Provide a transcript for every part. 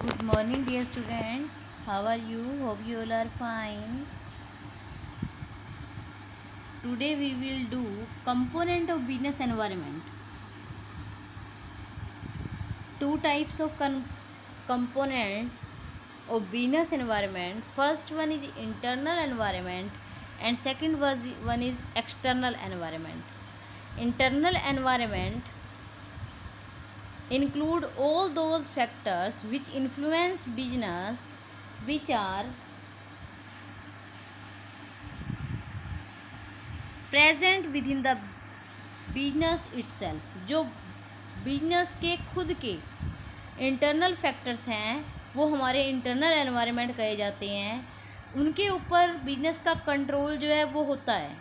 Good morning, dear students. How are you? Hope you all are fine. Today we will do component of business environment. Two types of components of business environment. First one is internal environment and second one is external environment. Internal environment include all those factors which influence business, which are present with in the business itself. जो business के खुद के internal factors हैं वो हमारे internal environment कहे जाते हैं। उनके ऊपर बिजनेस का कंट्रोल जो है वो होता है।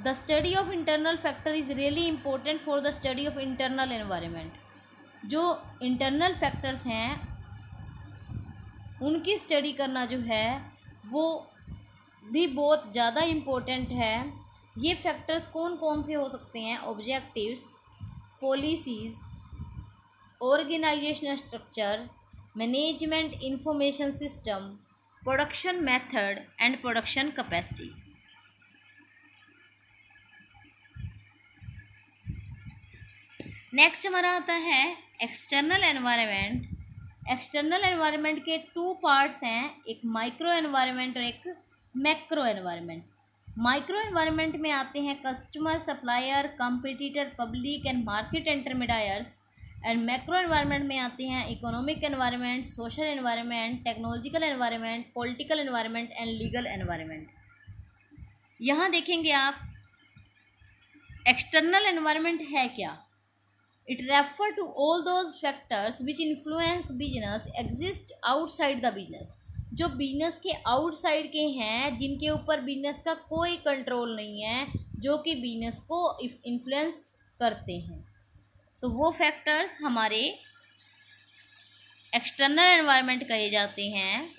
The study of internal factor is really important for the study of internal environment. जो इंटरनल फैक्टर्स हैं उनकी स्टडी करना जो है वो भी बहुत ज़्यादा इम्पोर्टेंट है। ये फैक्टर्स कौन कौन से हो सकते हैं? Objectives, policies, organisational structure, management information system, production method and production capacity. Next हमारा आता है एक्सटर्नल एनवायरनमेंट। एक्सटर्नल एनवायरनमेंट के टू पार्ट्स हैं, एक माइक्रो एनवायरनमेंट और एक मैक्रो एनवायरनमेंट। माइक्रो एनवायरनमेंट में आते हैं customer, supplier, competitor, public and market intermediates. And macro environment में आते हैं economic environment, social environment, technological environment, political environment and legal environment. यहाँ देखेंगे आप एक्सटर्नल एनवायरनमेंट है क्या। It refer to all those factors which influence business exist outside the business. जो business के आउटसाइड के हैं, जिनके ऊपर बिजनेस का कोई कंट्रोल नहीं है, जो कि बिजनेस को इन्फ्लुएंस करते हैं, तो वो फैक्टर्स हमारे एक्सटर्नल एनवायरनमेंट कहे जाते हैं।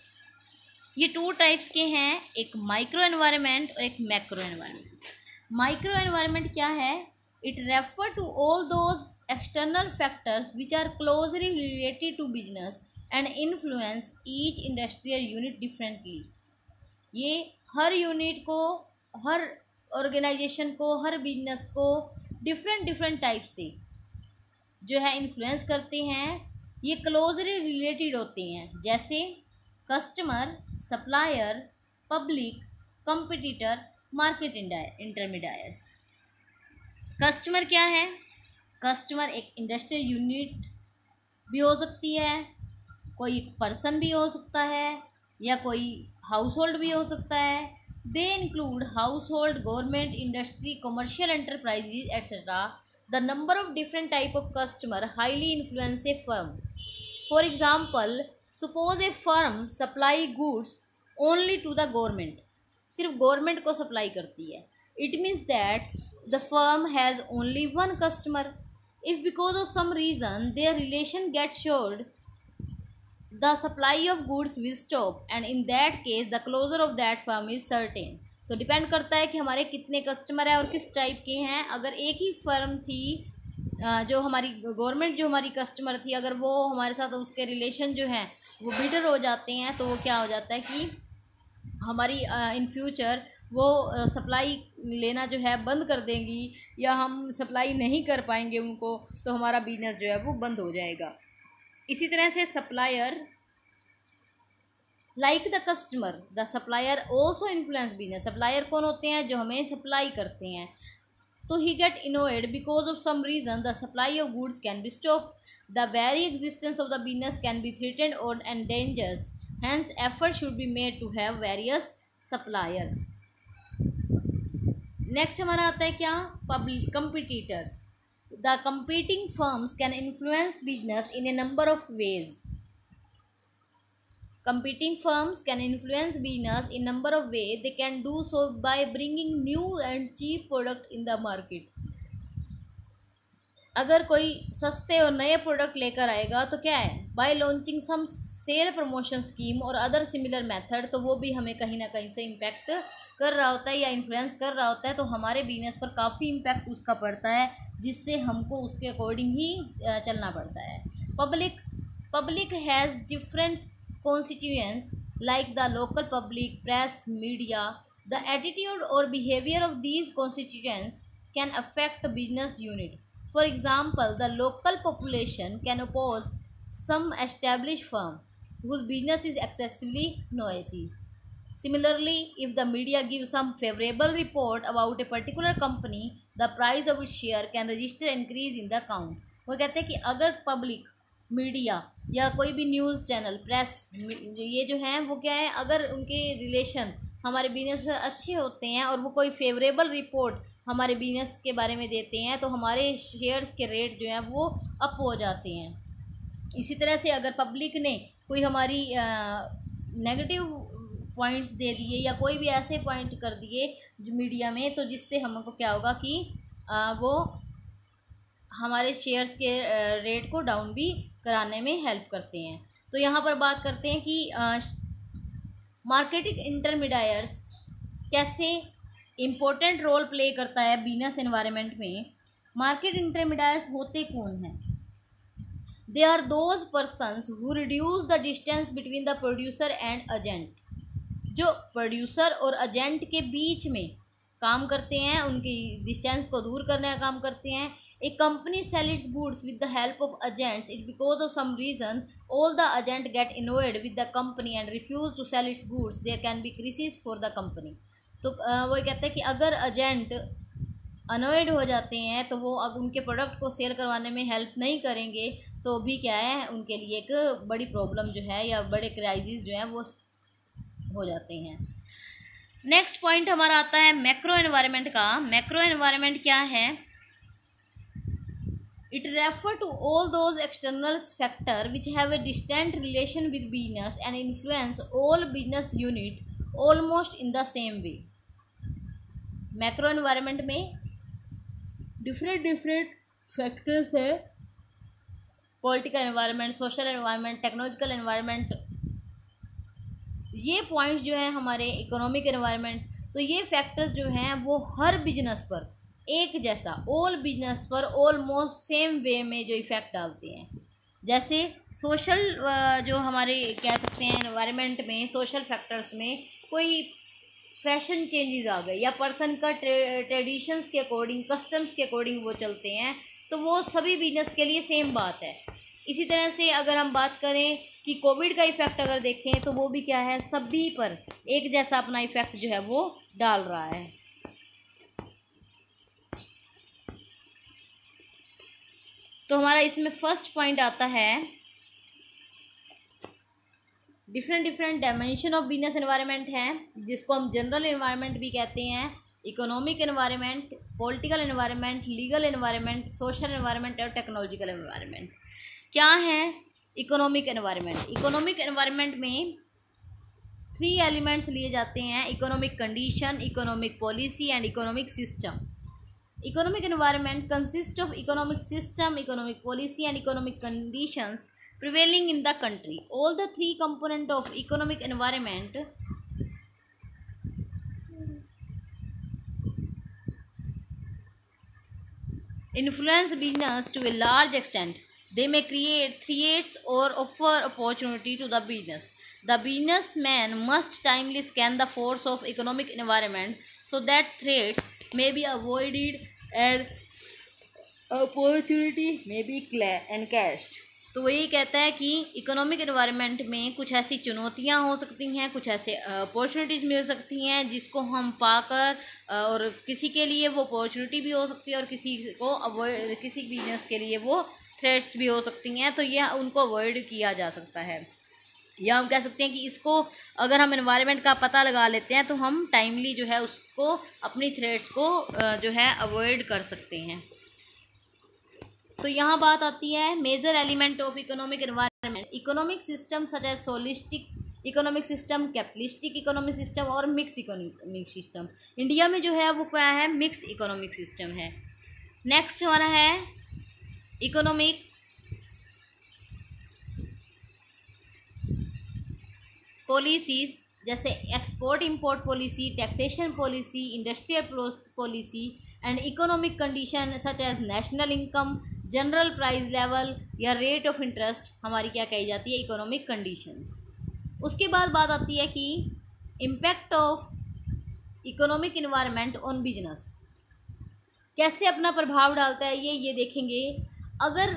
ये टू टाइप्स के हैं, एक माइक्रो एनवायरनमेंट और एक मैक्रो एनवायरनमेंट। माइक्रो एनवायरनमेंट क्या है? It refer to all those external factors which are closely related to business and influence each industrial unit differently. ये हर यूनिट को, हर ऑर्गेनाइजेशन को, हर बिजनेस को डिफरेंट टाइप से जो है इन्फ्लुएंस करते हैं। ये क्लोजली रिलेटेड होते हैं, जैसे customer, supplier, public, competitor, market intermediates. Customer क्या है? कस्टमर एक इंडस्ट्रियल यूनिट भी हो सकती है, कोई पर्सन भी हो सकता है, या कोई हाउस होल्ड भी हो सकता है। They include household, government, industry, commercial enterprises etcetera. The number of different type of customer highly influence a firm. For example, suppose a firm supply goods only to the government. सिर्फ government को supply करती है। It means that the firm has only one customer. If because of some reason their relation gets short, the supply of goods will stop and in that case the closure of that firm is certain। तो depend करता है कि हमारे कितने customer हैं और किस type के हैं। अगर एक ही फर्म थी, जो हमारी गवर्नमेंट जो हमारी कस्टमर थी, अगर वो हमारे साथ उसके रिलेशन जो हैं वो बिटर हो जाते हैं, तो वो क्या हो जाता है कि हमारी इन फ्यूचर वो सप्लाई लेना जो है बंद कर देंगी, या हम सप्लाई नहीं कर पाएंगे उनको, तो हमारा बिजनेस जो है वो बंद हो जाएगा। इसी तरह से supplier, like the customer, the supplier also influence business. Supplier कौन होते हैं? जो हमें सप्लाई करते हैं। तो he get annoyed because of some reason the supply of goods can be stop. The very existence of the business can be threatened और endangers, hence effort should be made to have various suppliers. Next हमारा आता है क्या? Public competitors. The competing firms can influence business in A number of ways. Competing firms can influence business in number of ways. They can do so by bringing new and cheap product in the market। अगर कोई सस्ते और नए product लेकर आएगा तो क्या है? By launching some sale promotion scheme और अदर सिमिलर मेथड, तो वो भी हमें कहीं ना कहीं से इम्पैक्ट कर रहा होता है या इन्फ्लुएंस कर रहा होता है। तो हमारे बिजनेस पर काफ़ी इम्पैक्ट उसका पड़ता है, जिससे हमको उसके अकॉर्डिंग ही चलना पड़ता है। Public Public has different constituents like the local public, press, media. The attitude or behavior of these constituents can affect a business unit. For example, the local population can oppose some established firm whose business is excessively noisy. Similarly, if the media gives some favorable report about a particular company, the price of its share can register increase in the count. वो कहते हैं कि अगर public, media या कोई भी news channel, press, ये जो हैं वो क्या है, अगर उनके रिलेशन हमारे बिजनेस से अच्छे होते हैं और वो कोई फेवरेबल रिपोर्ट हमारे बिजनेस के बारे में देते हैं तो हमारे शेयर्स के रेट जो हैं वो अप हो जाते हैं। इसी तरह से अगर पब्लिक ने कोई हमारी नेगेटिव पॉइंट्स दे दिए या कोई भी ऐसे पॉइंट कर दिए जो मीडिया में, तो जिससे हमको क्या होगा कि वो हमारे शेयर्स के रेट को डाउन भी कराने में हेल्प करते हैं। तो यहाँ पर बात करते हैं कि मार्केटिंग इंटरमीडिएट्स कैसे इम्पोर्टेंट रोल प्ले करता है बिजनेस एनवायरनमेंट में। मार्केट इंटरमीडिएट्स होते कौन हैं? They are those persons who reduce the distance between the producer and agent. जो प्रोड्यूसर और एजेंट के बीच में काम करते हैं, उनकी डिस्टेंस को दूर करने का काम करते हैं। A company sell its goods with the help of agents it because of some reason all the agent get annoyed with the company and refuse to sell its goods there can be crisis for the company. तो वो कहते हैं कि अगर agent अनोएड हो जाते हैं तो वो अब उनके प्रोडक्ट को सेल करवाने में हेल्प नहीं करेंगे, तो भी क्या है उनके लिए एक बड़ी प्रॉब्लम जो है या बड़े क्राइसिस जो हैं वो हो जाते हैं। नेक्स्ट पॉइंट हमारा आता है मैक्रो एनवायरनमेंट का। मैक्रो एनवायरनमेंट क्या है? It refer to all those external factor which have a distant relation with business and influence all business unit almost in the same way. Macro environment में different factors है, political environment, social environment, technological environment, ये points जो हैं हमारे economic environment. तो ये factors जो हैं वो हर बिजनेस पर एक जैसा, ऑल बिजनेस पर ऑलमोस्ट सेम वे में जो इफ़ेक्ट डालते हैं। जैसे सोशल जो हमारे कह सकते हैं एनवायरनमेंट में, सोशल फैक्टर्स में कोई फैशन चेंजेस आ गए या पर्सन का ट्रेडिशंस के अकॉर्डिंग, कस्टम्स के अकॉर्डिंग वो चलते हैं, तो वो सभी बिजनेस के लिए सेम बात है। इसी तरह से अगर हम बात करें कि कोविड का इफ़ेक्ट अगर देखें तो वो भी क्या है, सभी पर एक जैसा अपना इफ़ेक्ट जो है वो डाल रहा है। तो हमारा इसमें फर्स्ट पॉइंट आता है different dimension of business environment है, जिसको हम जनरल एनवायरनमेंट भी कहते हैं, economic environment, political environment, legal environment, social environment और टेक्नोलॉजिकल एनवायरनमेंट। क्या है इकोनॉमिक एनवायरनमेंट? इकोनॉमिक एनवायरनमेंट में 3 एलिमेंट्स लिए जाते हैं: economic condition, economic policy and economic system. Economic environment consist of economic system, economic policy and economic conditions prevailing in the country. All the 3 components of economic environment influence business to a large extent. They may create threats or offer opportunity to the business. The businessman must timely scan the force of economic environment so that threats may be avoided and opportunity may be encashed. तो वही कहता है कि economic environment में कुछ ऐसी चुनौतियां हो सकती हैं, कुछ ऐसे अपॉर्चुनिटीज़ मिल सकती हैं जिसको हम पाकर, और किसी के लिए वो अपॉर्चुनिटी भी हो सकती है और किसी को अवॉइड, किसी बिजनेस के लिए वो थ्रेट्स भी हो सकती हैं, तो यह उनको अवॉइड किया जा सकता है। या हम कह सकते हैं कि इसको अगर हम एनवायरनमेंट का पता लगा लेते हैं तो हम टाइमली जो है उसको, अपनी थ्रेट्स को जो है अवॉइड कर सकते हैं। तो यहाँ बात आती है major element of economic environment. Economic system such as socialistic economic system, capitalistic economic system और मिक्स इकोनॉमिक सिस्टम। इंडिया में जो है वो क्या है, मिक्स इकोनॉमिक सिस्टम है। नेक्स्ट हमारा है इकोनॉमिक पॉलिसीज, जैसे export import policy, taxation policy, industrial policy and economic condition such as national income, general price level या रेट ऑफ इंटरेस्ट हमारी क्या कही जाती है, इकोनॉमिक कंडीशंस। उसके बाद बात आती है कि impact of economic environment on business, कैसे अपना प्रभाव डालता है ये देखेंगे। अगर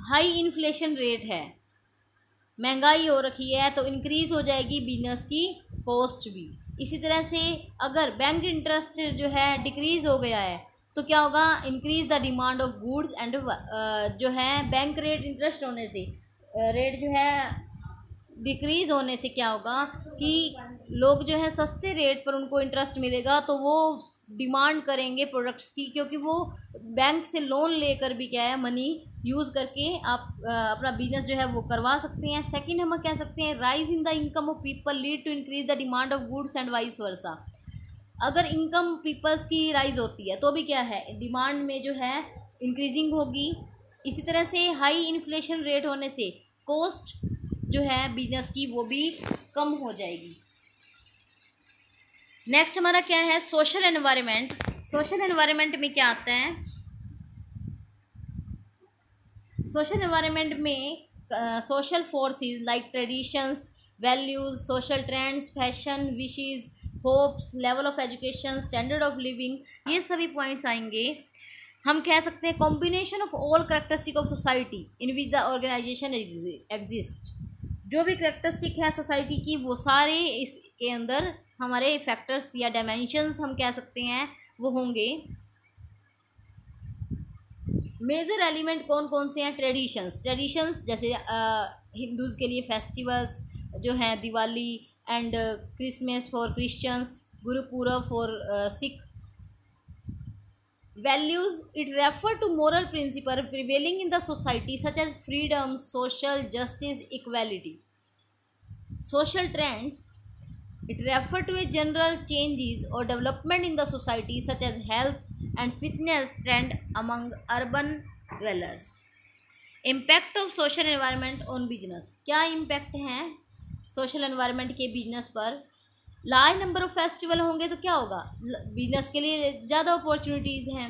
हाई इन्फ्लेशन रेट है, महंगाई हो रखी है, तो इंक्रीज़ हो जाएगी बिजनेस की कॉस्ट भी। इसी तरह से अगर बैंक इंटरेस्ट जो है डिक्रीज़ हो गया है तो क्या होगा, increase the demand of goods and जो है बैंक रेट इंटरेस्ट होने से रेट जो है डिक्रीज़ होने से क्या होगा कि लोग जो है सस्ते रेट पर उनको इंटरेस्ट मिलेगा तो वो डिमांड करेंगे प्रोडक्ट्स की, क्योंकि वो बैंक से लोन लेकर भी क्या है मनी यूज़ करके आप अपना बिजनेस जो है वो करवा सकते हैं। सेकंड हम कह सकते हैं rise in the income of people lead to increase the demand of goods and vice versa. अगर इनकम पीपल्स की राइज होती है तो भी क्या है, डिमांड में जो है इंक्रीजिंग होगी। इसी तरह से हाई इन्फ्लेशन रेट होने से कॉस्ट जो है बिजनेस की वो भी कम हो जाएगी। नेक्स्ट हमारा क्या है, सोशल एनवायरनमेंट। सोशल एनवायरनमेंट में क्या आता है, सोशल एनवायरनमेंट में social forces like traditions, values, social trends, fashion, wishes, hopes, level of education, standard of living, ये सभी पॉइंट्स आएंगे। हम कह सकते हैं combination of all characteristic of society in which the organisation exist. जो भी करेक्टरिस्टिक है सोसाइटी की वो सारे इसके अंदर हमारे फैक्टर्स या डायमेंशंस हम कह सकते हैं वो होंगे। मेजर एलिमेंट कौन कौन से हैं, ट्रेडिशंस जैसे हिंदूज़ के लिए फेस्टिवल्स जो हैं Diwali and Christmas for Christians, Gurpurab for Sikh. Values, it refer to moral principle prevailing in the society such as freedom, social justice, equality. Social trends, it refer to a general changes or development in the society such as health and fitness trend among urban dwellers. Impact of social environment on business, क्या impact हैं social environment के business पर। Large number of festival होंगे तो क्या होगा, business के लिए ज़्यादा अपॉर्चुनिटीज़ हैं।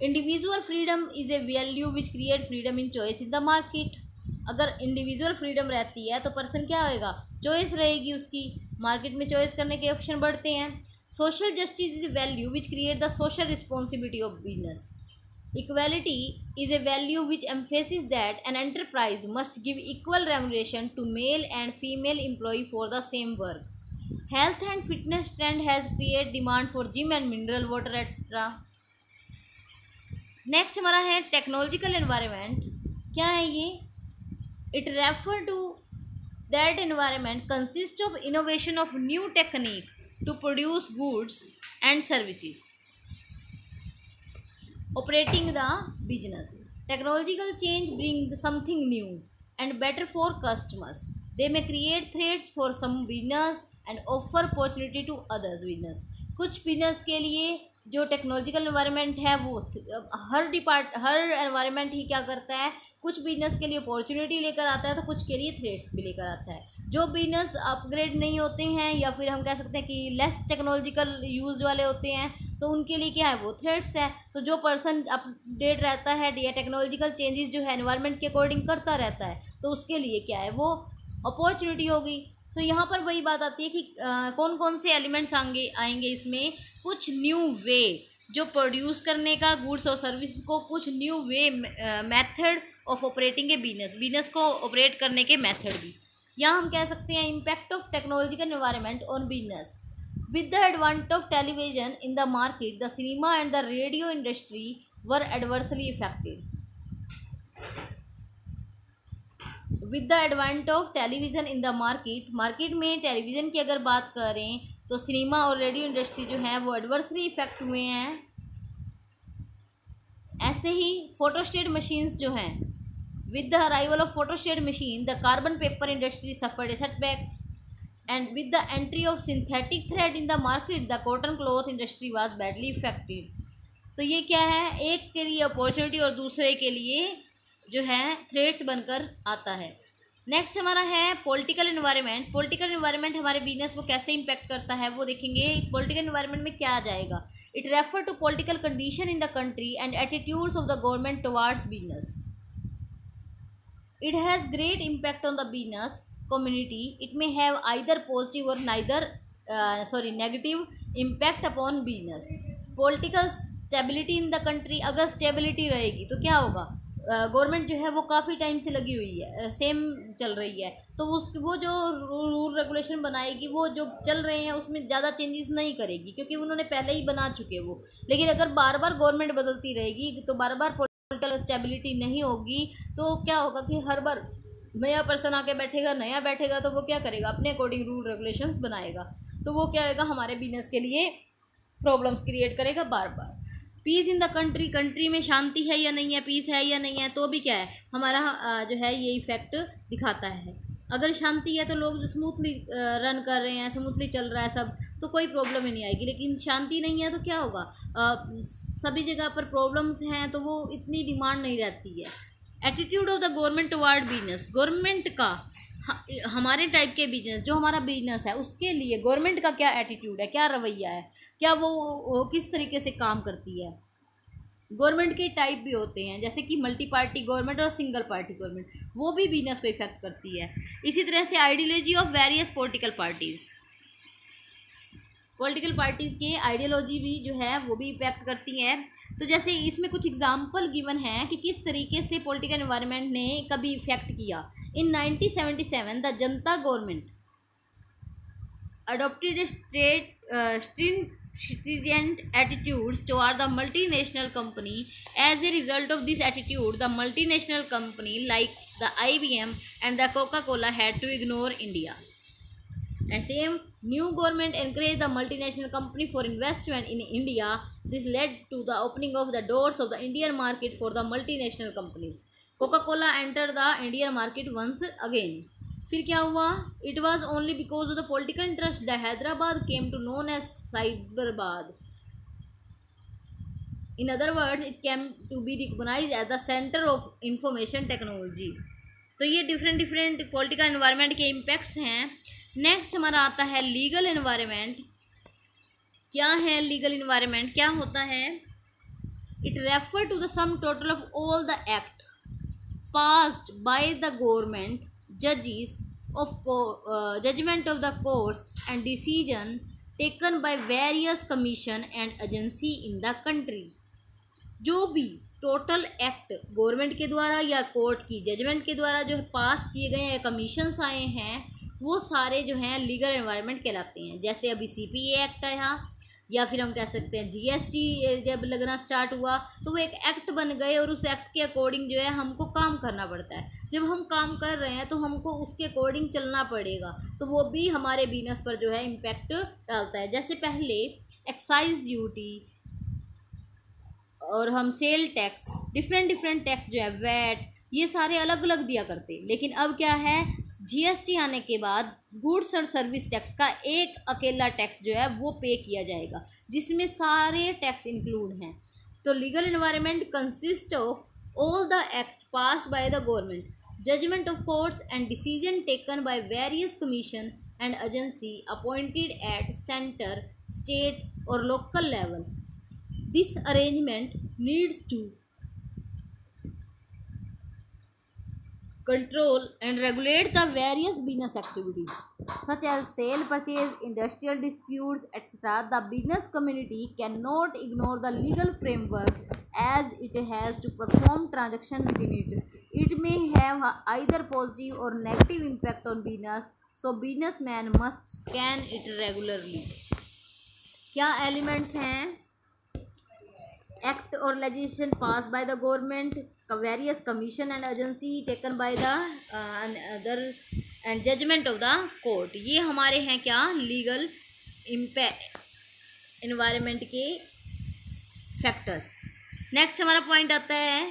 Individual freedom is a value which create freedom in choice in the market. अगर इंडिविजुअल फ्रीडम रहती है तो पर्सन क्या होएगा, चॉइस रहेगी उसकी, मार्केट में चॉइस करने के ऑप्शन बढ़ते हैं। Social justice is a value which create the social responsibility of business. Equality is a value which emphasis that an enterprise must give equal remuneration to male and female employ for the same work. Health and fitness trend has create demand for gym and mineral water etcetera. Next हमारा है technological environment. क्या है ये, it refer to that environment consists of innovation of new technique to produce goods and services operating the business. Technological change bring something new and better for customers. They may create threats for some business and offer opportunity to others business. कुछ business के लिए जो technological environment है वो हर environment ही क्या करता है, कुछ बिजनेस के लिए अपॉर्चुनिटी लेकर आता है तो कुछ के लिए थ्रेट्स भी लेकर आता है। जो बिजनेस अपग्रेड नहीं होते हैं या फिर हम कह सकते हैं कि लेस टेक्नोलॉजिकल यूज़ वाले होते हैं तो उनके लिए क्या है, वो थ्रेट्स है। तो जो पर्सन अपडेट रहता है या टेक्नोलॉजिकल चेंजेस जो है एनवायरनमेंट के अकॉर्डिंग करता रहता है तो उसके लिए क्या है, वो अपॉर्चुनिटी होगी। तो यहाँ पर वही बात आती है कि कौन कौन से एलिमेंट्स आएंगे इसमें, कुछ न्यू वे जो प्रोड्यूस करने का गुड्स और सर्विस को, कुछ new way method of operating A business को ऑपरेट करने के मेथड भी। यहाँ हम कह सकते हैं impact of technological environment on business. With the एडवांट of television in the market the cinema and the radio industry were adversely affected. With the एडवांट of television in the market में television की अगर बात करें तो सिनेमा और radio industry जो है वो एडवर्सली इफेक्ट हुए हैं। ऐसे ही फोटोस्टेट मशीन्स जो हैं, with the arrival of photostat machine the carbon paper industry suffered A setback and with the entry of synthetic thread in the market the cotton cloth industry was badly affected. तो ये क्या है, एक के लिए opportunity और दूसरे के लिए जो है थ्रेट्स बनकर आता है। नेक्स्ट हमारा है पॉलिटिकल एनवायरनमेंट। पॉलिटिकल एनवायरनमेंट हमारे बिजनेस को कैसे इम्पैक्ट करता है वो देखेंगे। पॉलिटिकल एनवायरनमेंट में क्या आ जाएगा, It refers to political condition in the country and attitudes of the government towards business. It has great impact on the business community. It may have either positive or negative impact upon business. Political stability in the country, अगर stability रहेगी तो क्या होगा, government जो है वो काफ़ी time से लगी हुई है, सेम चल रही है, तो वो जो रूल रेगुलेशन बनाएगी वो जो चल रहे हैं उसमें ज़्यादा चेंजेस नहीं करेगी, क्योंकि उन्होंने पहले ही बना चुके वो। लेकिन अगर बार बार गवर्नमेंट बदलती रहेगी तो बार बार पॉलिटिकल स्टेबिलिटी नहीं होगी, तो क्या होगा कि हर बार नया पर्सन आके बैठेगा तो वो क्या करेगा, अपने अकॉर्डिंग रूल रेगुलेशंस बनाएगा, तो वो क्या होगा, हमारे बिजनेस के लिए प्रॉब्लम्स क्रिएट करेगा बार बार। Peace in the country, country में शांति है या नहीं है, पीस है या नहीं है, तो भी क्या है हमारा जो है ये इफ़ेक्ट दिखाता है। अगर शांति है तो लोग स्मूथली रन कर रहे हैं, स्मूथली चल रहा है सब, तो कोई प्रॉब्लम ही नहीं आएगी। लेकिन शांति नहीं है तो क्या होगा, सभी जगह पर प्रॉब्लम्स हैं तो वो इतनी डिमांड नहीं रहती है। Attitude of the government toward business, government का हमारे टाइप के बिजनेस, जो हमारा बिजनेस है उसके लिए गवर्नमेंट का क्या एटीट्यूड है, क्या रवैया है, क्या वो किस तरीके से काम करती है। गवर्नमेंट के टाइप भी होते हैं, जैसे कि मल्टी पार्टी गवर्नमेंट और सिंगल पार्टी गवर्नमेंट, वो भी बिजनेस को इफेक्ट करती है। इसी तरह से ideology of various political parties, political parties के आइडियोलॉजी भी जो है वो भी इफेक्ट करती है। तो जैसे इसमें कुछ एग्जांपल गिवन है कि किस तरीके से पॉलिटिकल एनवायरनमेंट ने कभी इफेक्ट किया। इन 1977 the Janata government adopted a stringent attitudes toward the multinational company. As a result of this attitude, the multinational company like the IBM and the Coca-Cola had to ignore India. And same, new government encouraged the multinational company for investment in India. This led to the opening of the doors of the Indian market for the multinational companies. Coca-Cola entered the Indian market once again. फिर क्या हुआ, it was only because of the political interest the Hyderabad came to known as Cyberabad. In other words it came to be recognise as the centre of information technology. तो ये different political environment के impacts हैं। Next हमारा आता है legal environment. क्या है legal environment, क्या होता है? It refer to the sum total of all the act passed by the government, judges of judgment of the courts and decision taken by various commission and agency in the country। जो भी total act government के द्वारा या court की judgement के द्वारा जो है पास किए गए हैं, कमीशंस आए हैं, वो सारे जो हैं लीगल एनवायरनमेंट कहलाते हैं। जैसे अभी CPA एक्ट आया, या फिर हम कह सकते हैं GST जब लगना स्टार्ट हुआ तो वो एक एक्ट बन गए और उस एक्ट के अकॉर्डिंग जो है हमको काम करना पड़ता है। जब हम काम कर रहे हैं तो हमको उसके अकॉर्डिंग चलना पड़ेगा, तो वो भी हमारे बिजनेस पर जो है इम्पैक्ट डालता है। जैसे पहले एक्साइज ड्यूटी और हम सेल टैक्स, डिफरेंट टैक्स जो है वैट, ये सारे अलग अलग दिया करते, लेकिन अब क्या है, GST आने के बाद गुड्स और सर्विस टैक्स का एक अकेला टैक्स जो है वो पे किया जाएगा, जिसमें सारे टैक्स इंक्लूड हैं। तो legal environment consist of all the act pass by the government, judgement of courts and decision taken by various commission and agency appointed at centre, state और local level. This arrangement needs to control and regulate the various business activities such as sale, purchase, industrial disputes, etc. The business community cannot ignore the legal framework as it has to perform transaction within it. It may have either positive or negative impact on business, so businessman must scan it regularly. क्या elements हैं? Act और legislation pass by the government, various commission and agency taken by the other and judgement of the court. ये हमारे हैं क्या, legal environment के factors. Next हमारा point आता है,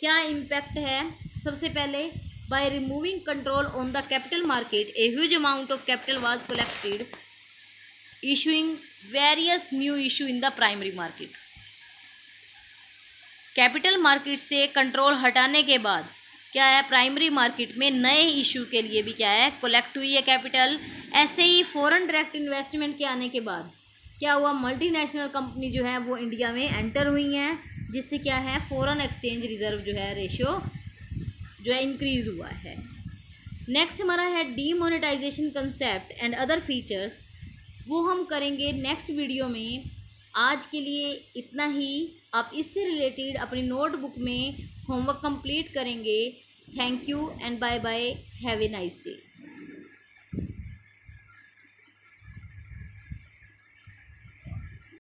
क्या इम्पैक्ट है? सबसे पहले, by removing control on the capital market a huge amount of capital was collected issuing various new issue in the primary market. Capital market से कंट्रोल हटाने के बाद क्या है, प्राइमरी मार्केट में नए इशू के लिए भी क्या है, कलेक्ट हुई है कैपिटल। ऐसे ही फॉरेन डायरेक्ट इन्वेस्टमेंट के आने के बाद क्या हुआ, मल्टीनेशनल कंपनी जो है वो इंडिया में एंटर हुई हैं, जिससे क्या है फॉरेन एक्सचेंज रिजर्व जो है रेशियो जो है इंक्रीज़ हुआ है। नेक्स्ट हमारा है demonetisation concept and other features, वो हम करेंगे नेक्स्ट वीडियो में। आज के लिए इतना ही। आप इससे रिलेटेड अपनी नोटबुक में होमवर्क कंप्लीट करेंगे। Thank you and bye bye, have a nice day.